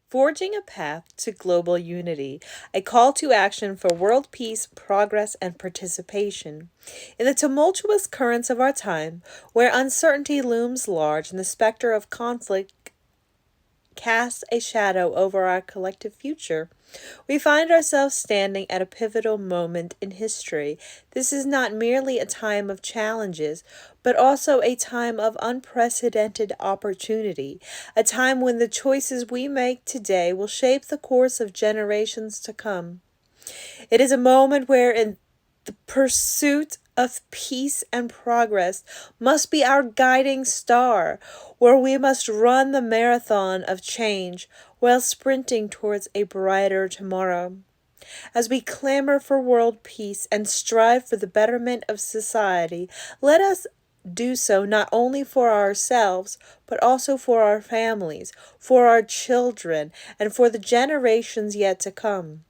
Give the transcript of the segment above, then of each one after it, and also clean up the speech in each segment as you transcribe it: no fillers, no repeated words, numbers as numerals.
Forging a Path to Global Unity, a call to action for world peace, progress, and participation. In the tumultuous currents of our time, where uncertainty looms large and the specter of conflict casts a shadow over our collective future, we find ourselves standing at a pivotal moment in history. This is not merely a time of challenges, but also a time of unprecedented opportunity, a time when the choices we make today will shape the course of generations to come. It is a moment where, in the pursuit of peace and progress, must be our guiding star, where we must run the marathon of change while sprinting towards a brighter tomorrow. As we clamor for world peace and strive for the betterment of society, let us do so not only for ourselves, but also for our families, for our children, and for the generations yet to come.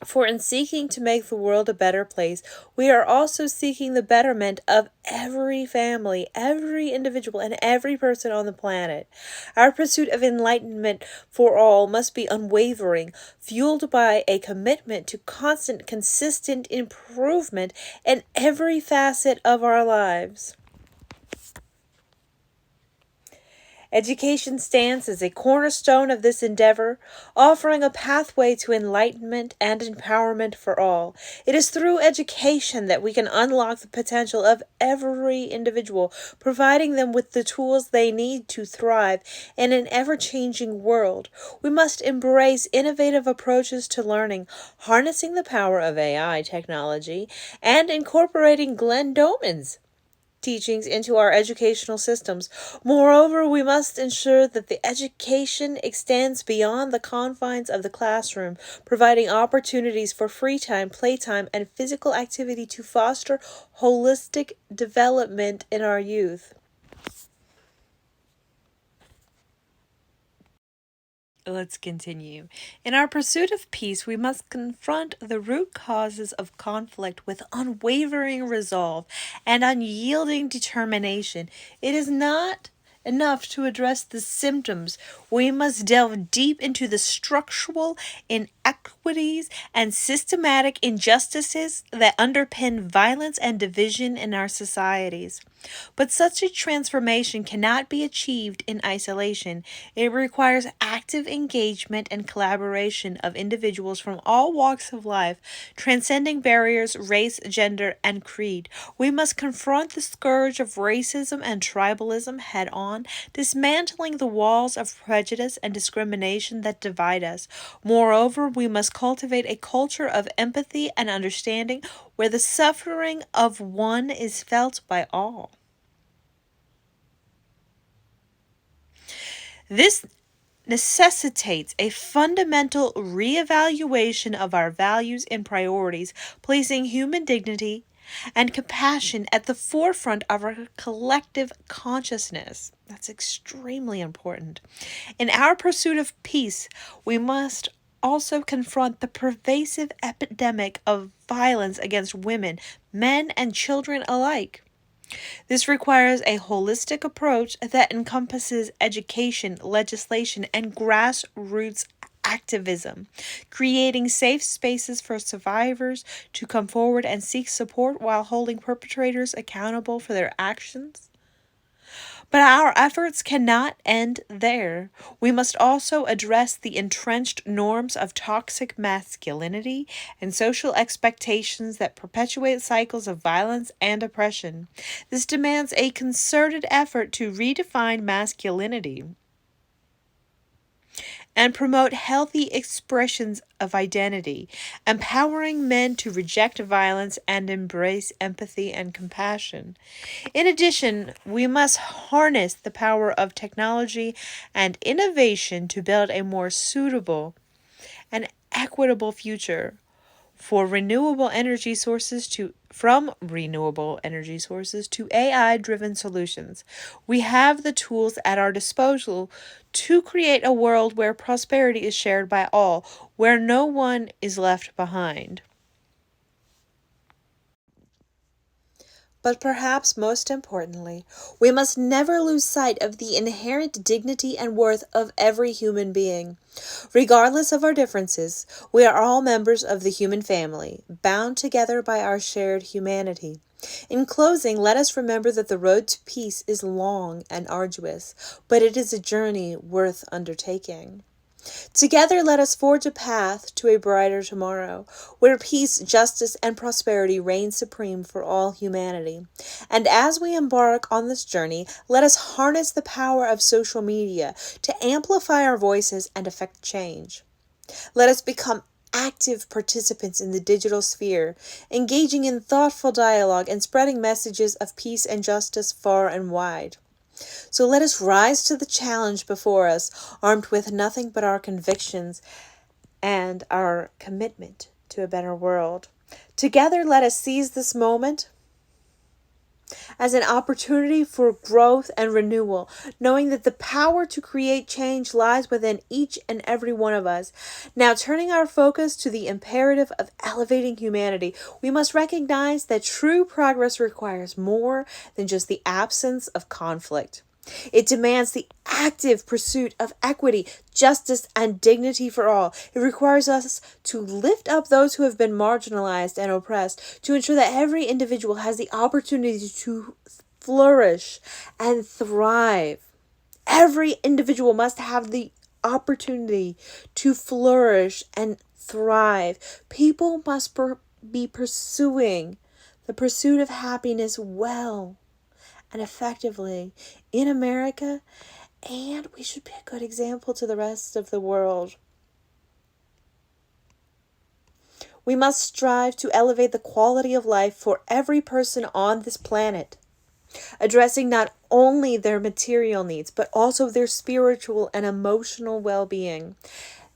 For in seeking to make the world a better place, we are also seeking the betterment of every family, every individual, and every person on the planet. Our pursuit of enlightenment for all must be unwavering, fueled by a commitment to constant, consistent improvement in every facet of our lives. Education stands as a cornerstone of this endeavor, offering a pathway to enlightenment and empowerment for all. It is through education that we can unlock the potential of every individual, providing them with the tools they need to thrive in an ever-changing world. We must embrace innovative approaches to learning, harnessing the power of AI technology, and incorporating Glenn Doman's teachings into our educational systems. Moreover, we must ensure that the education extends beyond the confines of the classroom, providing opportunities for free time, playtime, and physical activity to foster holistic development in our youth. Let's continue. In our pursuit of peace, we must confront the root causes of conflict with unwavering resolve and unyielding determination. It is not enough to address the symptoms. We must delve deep into the structural inequities and systematic injustices that underpin violence and division in our societies. But such a transformation cannot be achieved in isolation. It requires active engagement and collaboration of individuals from all walks of life, transcending barriers, race, gender, and creed. We must confront the scourge of racism and tribalism head on, dismantling the walls of prejudice and discrimination that divide us. Moreover, we must cultivate a culture of empathy and understanding where the suffering of one is felt by all. This necessitates a fundamental reevaluation of our values and priorities, placing human dignity and compassion at the forefront of our collective consciousness. That's extremely important. In our pursuit of peace, we must also confront the pervasive epidemic of violence against women, men, and children alike. This requires a holistic approach that encompasses education, legislation, and grassroots activism, creating safe spaces for survivors to come forward and seek support while holding perpetrators accountable for their actions. But our efforts cannot end there. We must also address the entrenched norms of toxic masculinity and social expectations that perpetuate cycles of violence and oppression. This demands a concerted effort to redefine masculinity and promote healthy expressions of identity, empowering men to reject violence and embrace empathy and compassion. In addition, we must harness the power of technology and innovation to build a more suitable and equitable future for renewable energy sources to from renewable energy sources to AI-driven solutions. We have the tools at our disposal to create a world where prosperity is shared by all, where no one is left behind. But perhaps most importantly, we must never lose sight of the inherent dignity and worth of every human being. Regardless of our differences, we are all members of the human family, bound together by our shared humanity. In closing, let us remember that the road to peace is long and arduous, but it is a journey worth undertaking. Together, let us forge a path to a brighter tomorrow, where peace, justice, and prosperity reign supreme for all humanity. And as we embark on this journey, let us harness the power of social media to amplify our voices and affect change. Let us become active participants in the digital sphere, engaging in thoughtful dialogue and spreading messages of peace and justice far and wide. So let us rise to the challenge before us, armed with nothing but our convictions and our commitment to a better world. Together, let us seize this moment as an opportunity for growth and renewal, knowing that the power to create change lies within each and every one of us. Now, turning our focus to the imperative of elevating humanity, we must recognize that true progress requires more than just the absence of conflict. It demands the active pursuit of equity, justice, and dignity for all. It requires us to lift up those who have been marginalized and oppressed, to ensure that every individual has the opportunity to flourish and thrive. Every individual must have the opportunity to flourish and thrive. People must be pursuing the pursuit of happiness well and effectively in America, and we should be a good example to the rest of the world. We must strive to elevate the quality of life for every person on this planet, addressing not only their material needs, but also their spiritual and emotional well-being.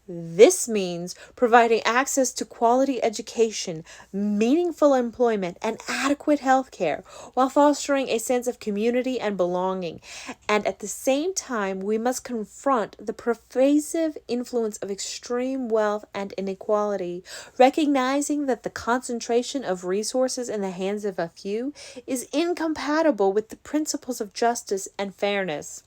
This means providing access to quality education, meaningful employment, and adequate health care, while fostering a sense of community and belonging. And at the same time, we must confront the pervasive influence of extreme wealth and inequality, recognizing that the concentration of resources in the hands of a few is incompatible with the principles of justice and fairness.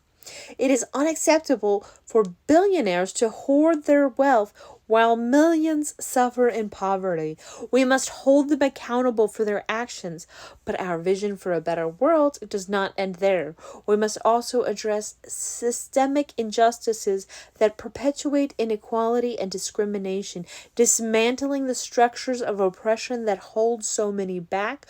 It is unacceptable for billionaires to hoard their wealth while millions suffer in poverty. We must hold them accountable for their actions, but our vision for a better world does not end there. We must also address systemic injustices that perpetuate inequality and discrimination, dismantling the structures of oppression that hold so many back.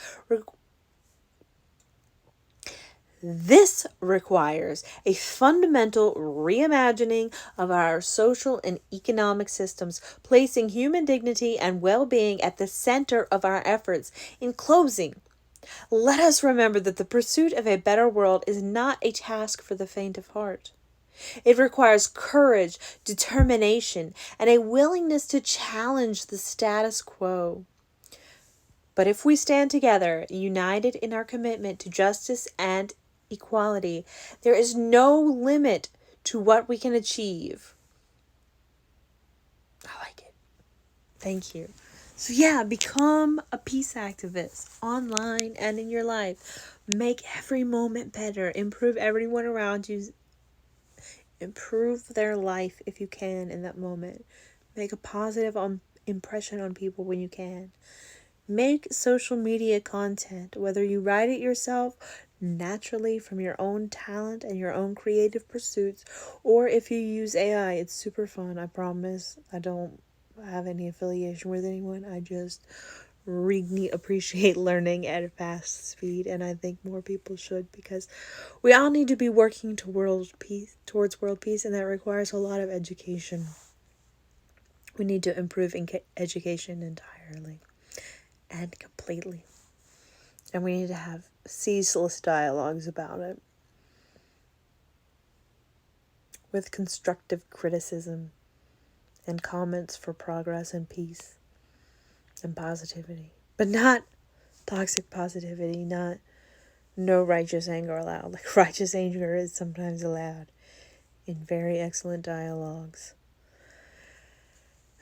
This requires a fundamental reimagining of our social and economic systems, placing human dignity and well-being at the center of our efforts. In closing, let us remember that the pursuit of a better world is not a task for the faint of heart. It requires courage, determination, and a willingness to challenge the status quo. But if we stand together, united in our commitment to justice and equality, there is no limit to what we can achieve. I like it. Thank you. So yeah, become a peace activist online and in your life. Make every moment better. Improve everyone around you. Improve their life if you can in that moment. Make a positive impression on people when you can. Make social media content, whether you write it yourself naturally from your own talent and your own creative pursuits, or if you use AI, it's super fun. I promise. I don't have any affiliation with anyone. I just really appreciate learning at a fast speed, and I think more people should, because we all need to be working towards world peace, and that requires a lot of education. We need to improve education entirely and completely. And we need to have ceaseless dialogues about it with constructive criticism and comments for progress and peace and positivity. But not toxic positivity, not no righteous anger allowed. Like, righteous anger is sometimes allowed in very excellent dialogues.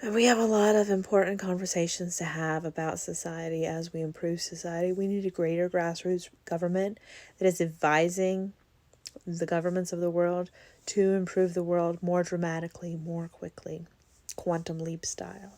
And we have a lot of important conversations to have about society as we improve society. We need a greater grassroots government that is advising the governments of the world to improve the world more dramatically, more quickly, quantum leap style.